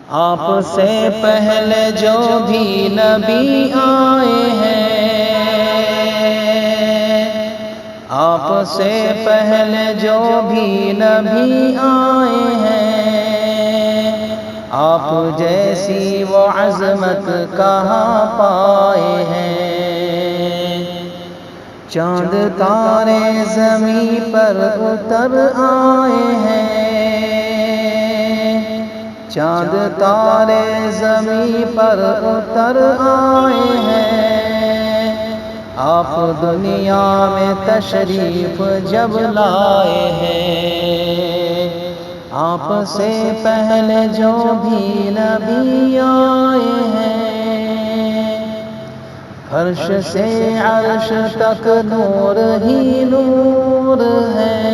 آپ سے پہلے جو بھی نبی آئے ہیں، آپ سے پہلے جو بھی نبی آئے ہیں، آپ جیسی وہ عظمت کہاں پائے ہیں۔ چاند تارے زمیں پر اتر آئے ہیں، چاند تارے زمیں پر اتر آئے ہیں، آپ دنیا میں تشریف جب لائے ہیں۔ آپ سے پہلے جو بھی نبی آئے ہیں، فرش سے عرش تک نور ہی نور ہے،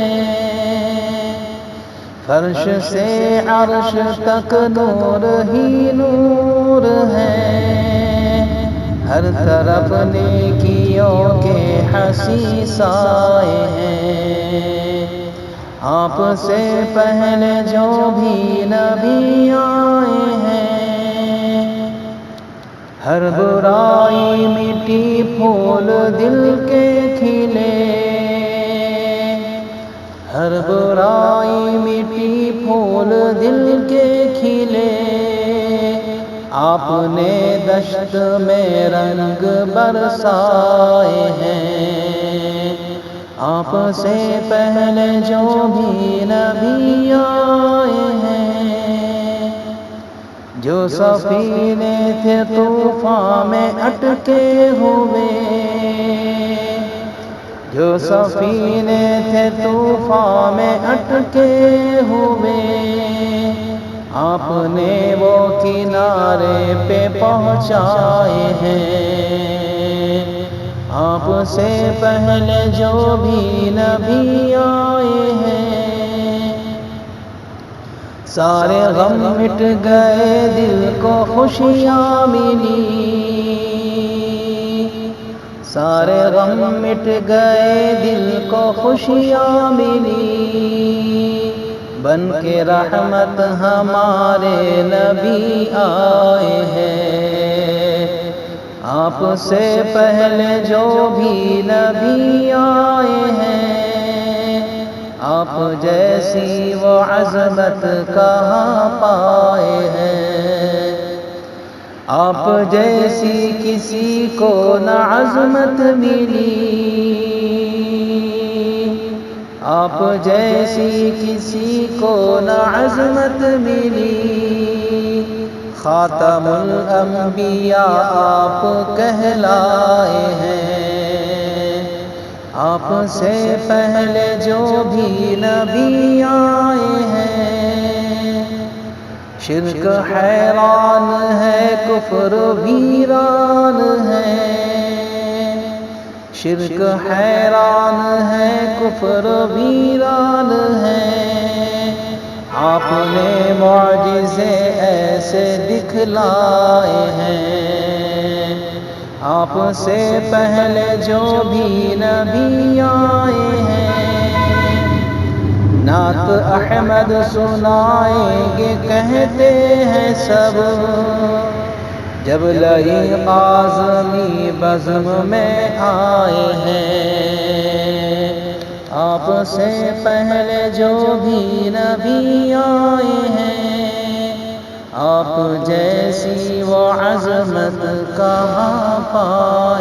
فرش سے عرش تک نور ہی نور ہے، ہر طرف نیکیوں کے حسین سائے ہیں۔ آپ سے پہلے جو بھی نبی آئے ہیں، ہر برائی مٹی پھول دل کے کھلے، ہر برائی مٹی پھول دل کے کھلے، آپ نے دشت میں رنگ برسائے ہیں۔ آپ سے پہلے جو بھی نبی آئے ہیں، جو سفینے تھے طوفان میں اٹکے ہوئے، جو سفینے تھے طوفان میں اٹکے ہوئے، آپ نے وہ کنارے پہ پہنچائے ہیں۔ آپ سے پہلے جو بھی نبی آئے ہیں، سارے غم مٹ گئے دل کو خوشیاں ملی، سارے غم مٹ گئے دل کو خوشیاں ملی، بن کے رحمت ہمارے نبی آئے ہیں۔ آپ سے پہلے جو بھی نبی آئے ہیں، آپ جیسی وہ عظمت کہاں پائے ہیں۔ آپ جیسی کسی کو نہ عظمت ملی، آپ جیسی کسی کو نہ عظمت ملی، خاتم الانبیاء آپ کہلائے ہیں۔ آپ سے پہلے جو بھی نبی آئے ہیں، شرک حیران ہے کفر ویران ہے، شرک حیران ہے کفر ویران ہے، آپ نے معجزے ایسے دکھلائے ہیں۔ آپ سے پہلے جو بھی نبی آئے ہیں، نعت احمد سنائیں گے کہتے ہیں سب، جب لئی اعظمی بزم میں آئے ہیں۔ آپ سے پہلے جو بھی نبی آئے ہیں، آپ جیسی وہ عظمت کہاں پائے۔